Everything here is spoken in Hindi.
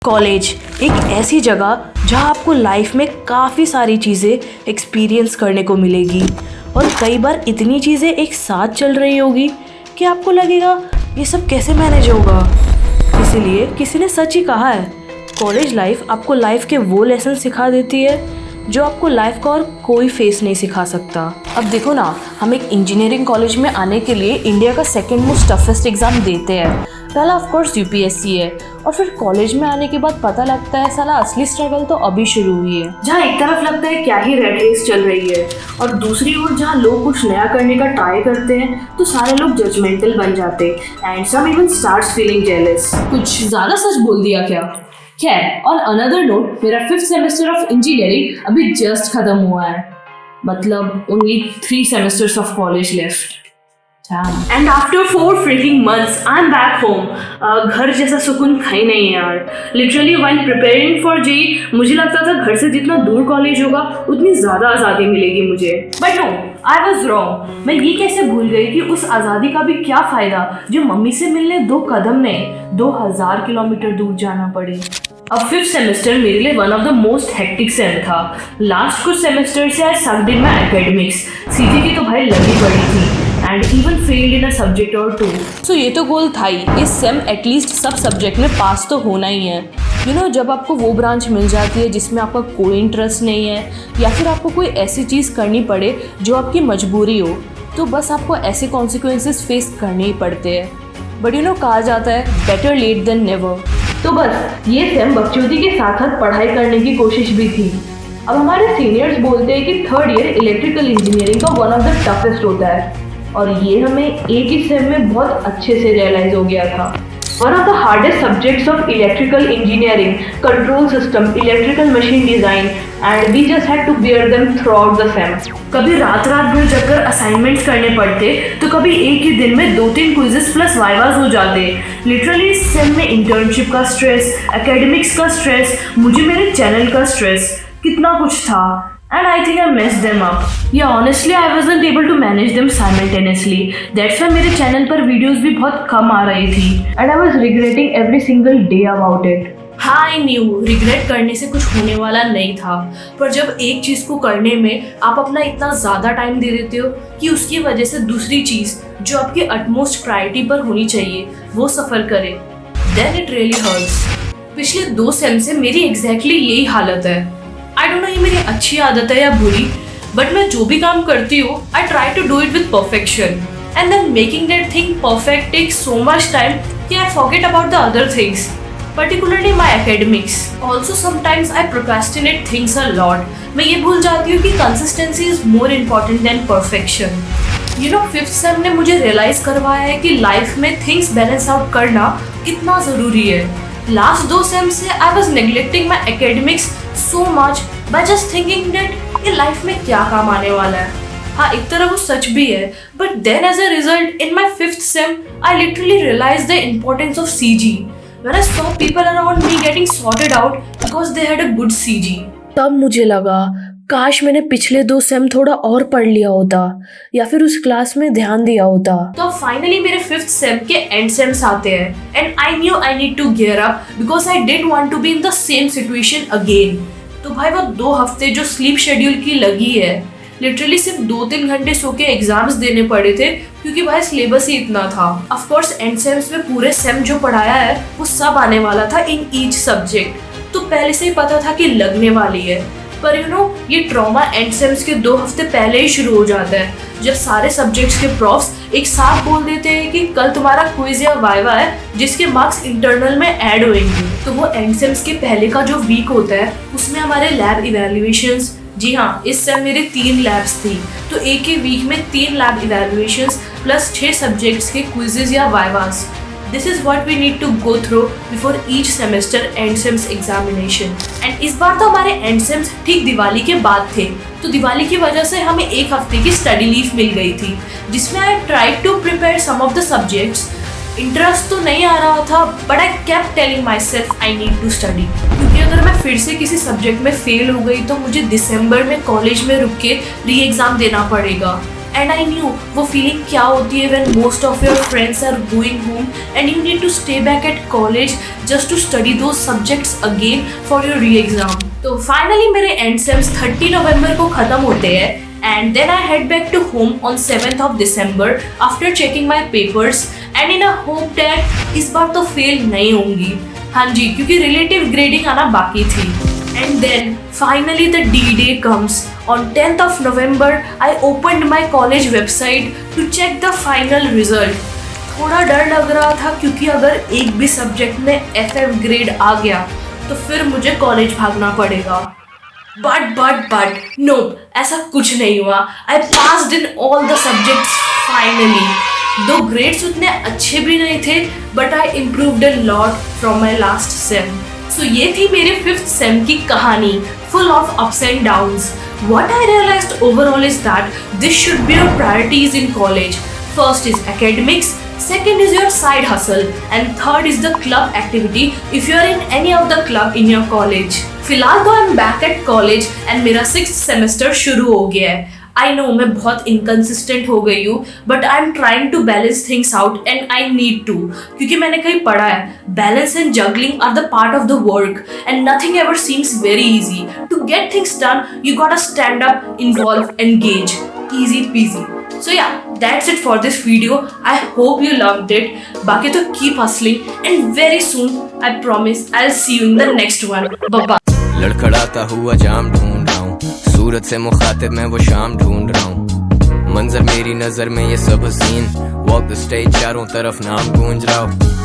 कॉलेज एक ऐसी जगह जहाँ आपको लाइफ में काफ़ी सारी चीज़ें एक्सपीरियंस करने को मिलेगी और कई बार इतनी चीज़ें एक साथ चल रही होगी कि आपको लगेगा ये सब कैसे मैनेज होगा। इसीलिए किसी ने सच ही कहा है, कॉलेज लाइफ आपको लाइफ के वो लेसन सिखा देती है जो आपको लाइफ का और कोई फेस नहीं सिखा सकता। अब देखो ना, हम एक इंजीनियरिंग कॉलेज में आने के लिए इंडिया का सेकेंड मोस्ट टफेस्ट एग्ज़ाम देते हैं। पहला ऑफ कोर्स यूपीएससी है और फिर कॉलेज में आने के बाद पता लगता है साला असली स्ट्रगल तो अभी शुरू हुई है, जहाँ एक तरफ लगता है क्या ही रेट रेस चल रही है और दूसरी ओर जहाँ लोग कुछ नया करने का ट्राई करते हैं तो सारे लोग जजमेंटल बन जाते हैं and some even starts feeling jealous. कुछ ज़्यादा सच बोल दिया क्या? खैर, ऑन अनदर नोट, मेरा 5th सेमेस्टर ऑफ इंजीनियरिंग अभी जस्ट खत्म हुआ है। मतलब only 3 semesters of college left. And after 4 freaking months I am back home. घर जैसा सुकून कहीं नहीं है यार। Literally while preparing for JEE मुझे लगता था घर से जितना दूर कॉलेज होगा उतनी ज़्यादा आज़ादी मिलेगी मुझे, but no, I was wrong. मैं ये कैसे भूल गई कि उस आज़ादी का भी क्या फ़ायदा जो मम्मी से मिलने 2 कदम नहीं 2000 किलोमीटर दूर जाना पड़े। अब 5th सेमेस्टर मेरे लिए one of the most hectic sem था। लास्ट कुछ सेमेस्टर से I sucked in my academics. CG की तो भाई लगी पड़ी थी and even failed in a subject और 2। सो ये तो गोल था ही, इस सेम एटलीस्ट सब सब्जेक्ट में पास तो होना ही है। यू नो, जब आपको वो ब्रांच मिल जाती है जिसमें आपका कोई इंटरेस्ट नहीं है या फिर आपको कोई ऐसी चीज़ करनी पड़े जो आपकी मजबूरी हो, तो बस आपको ऐसे कॉन्सिक्वेंसेस फेस करने ही पड़ते हैं। बट यू नो, कहा जाता है बेटर लेट देन नेवर। तो बस ये सेम बकचोदी के साथ साथ पढ़ाई करने की कोशिश भी थी। अब हमारे सीनियर्स बोलते हैं कि 3rd ईयर इलेक्ट्रिकल इंजीनियरिंग का वन ऑफ द टफेस्ट होता है और ये हमें एक ही सेम में बहुत अच्छे से रियलाइज हो गया था। One of the hardest subjects of electrical engineering, control system, electrical machine design and we just had to bear them throughout the same. कभी रात भर जगकर असाइनमेंट्स करने पड़ते तो कभी एक ही दिन में 2-3 क्विजेस प्लस वाइवास हो जाते। लिटरली इस सेम में इंटर्नशिप का स्ट्रेस, एकेडमिक्स का स्ट्रेस, मुझे मेरे चैनल का स्ट्रेस, कितना कुछ था। And I think I messed them up. Yeah, honestly, I wasn't able to manage them simultaneously. That's why मेरे चैनल पर वीडियोस भी बहुत कम आ रही थी. And I was regretting every single day about it. हाँ, I knew, रिग्रेट करने से कुछ होने वाला नहीं था, पर जब एक चीज़ को करने में आप अपना इतना ज़्यादा टाइम दे देते हो कि उसकी वजह से दूसरी चीज़ जो आपकी अटमोस्ट प्रायोरिटी पर होनी चाहिए वो सफ़र करे, then it really hurts. पिछले 2 सेम से मेरी एग्जैक्टली यही हालत है। आई डोंट नो ये मेरी अच्छी आदत है या बुरी, बट मैं जो भी काम करती हूँ I try to do it with perfection and then making that thing perfect take so much time कि I forget about the other things, particularly my academics. Also sometimes I procrastinate things a lot. मैं ये भूल जाती हूँ कि consistency is more important than perfection. You know, 5th sem ने मुझे realize करवाया है कि life में things balance out करना कितना ज़रूरी है। Last 2 sem से I was neglecting my academics so much by just thinking that ये life में क्या काम आने वाला है। हाँ, एक तरह वो सच भी है, but then as a result in my 5th sem I literally realized the importance of CG. When I saw people around me getting sorted out because they had a good CG, तब मुझे लगा काश मैंने पिछले 2 सेम थोड़ा और पढ़ लिया होता या फिर उस क्लास में ध्यान दिया होता। तो फाइनली मेरे 5th सेम के एंड सेम्स आते हैं and I knew I need to gear up because I didn't want to be in the same situation again. तो भाई वो 2 हफ्ते जो स्लीप शेड्यूल की लगी है, लिटरली सिर्फ 2-3 घंटे सो के एग्जाम्स देने पड़े थे क्योंकि भाई सिलेबस ही इतना था। ऑफ कोर्स एंड सेम्स में पूरे सेम जो पढ़ाया है वो सब आने वाला था इन ईच सब्जेक्ट, तो पहले से ही पता था कि लगने वाली है। पर यू नो, ये ट्रॉमा एंड सेम्स के 2 हफ्ते पहले ही शुरू हो जाता है जब सारे सब्जेक्ट्स के प्रोफ्स एक साथ बोल देते हैं कि कल तुम्हारा क्विज या वाइवा है जिसके मार्क्स इंटरनल में ऐड होंगे। तो वो एंड सेम्स के पहले का जो वीक होता है उसमें हमारे लैब इवैल्यूएशंस, जी हाँ, इस सेम मेरे 3 लैब्स थी, तो एक ही वीक में 3 लैब इवैल्यूएशंस प्लस 6 सब्जेक्ट्स के क्विजेज या vivas. This is what we need to go through before each semester end sems examination. And इस बार तो हमारे end sems ठीक दिवाली के बाद थे, तो दिवाली की वजह से हमें 1 हफ्ते की स्टडी लीव मिल गई थी जिसमें I tried to prepare some of the subjects. Interest तो नहीं आ रहा था but I kept telling myself I need to study. क्योंकि अगर मैं फिर से किसी सब्जेक्ट में फेल हो गई तो मुझे दिसंबर में कॉलेज में रुक के री एग्ज़ाम देना पड़ेगा एंड आई न्यू वो फीलिंग क्या होती है when most of your friends are going home and you need to stay back at college just to study दो subjects again for your re exam. तो फाइनली मेरे एंड सेम्स 30 नवंबर को खत्म होते हैं and then I head back to home on 7th of December after checking my papers and in a hope that इस बार तो फेल नहीं होंगी। हाँ जी, क्योंकि रिलेटिव ग्रेडिंग आना बाकी थी। And then finally the D-Day comes. On 10th of November I opened my college website to check the final result. थोड़ा डर लग रहा था क्योंकि अगर एक भी सब्जेक्ट में FF ग्रेड आ गया तो फिर मुझे कॉलेज भागना पड़ेगा। But no, ऐसा कुछ नहीं हुआ। I passed in all the subjects finally. दो ग्रेड्स उतने अच्छे भी नहीं थे, but I improved a lot from my last sem. So ये थी मेरे 5th sem की कहानी, full of ups and downs. What I realized overall is that this should be your priorities in college. First is academics, second is your side hustle, and third is the club activity if you are in any of the club in your college. फिलहाल तो आई am back at college and मेरा 6th सेमेस्टर शुरू हो गया है। आई नो मैं बहुत इनकन्सिस्टेंट हो गई हूँ, but I am trying to balance things out and I need to, क्योंकि मैंने कहीं पढ़ा है balance and juggling are the part of the work and nothing ever seems very easy. To get things done you got a stand up, involve, engage, easy peasy. So yeah, that's it for this video. I hope you loved it. बाकी तो keep hustling and very soon I promise I'll see you in the next one. Bye bye. लड़खड़ाता हुआ जाम ढूंढ रहा हूँ, सूरत से मुखातिब मैं वो शाम ढूंढ रहा हूँ, मंजर मेरी नजर में ये सब हसीन, वॉक द स्टेज चारों तरफ नाम गूंज रहा हूँ।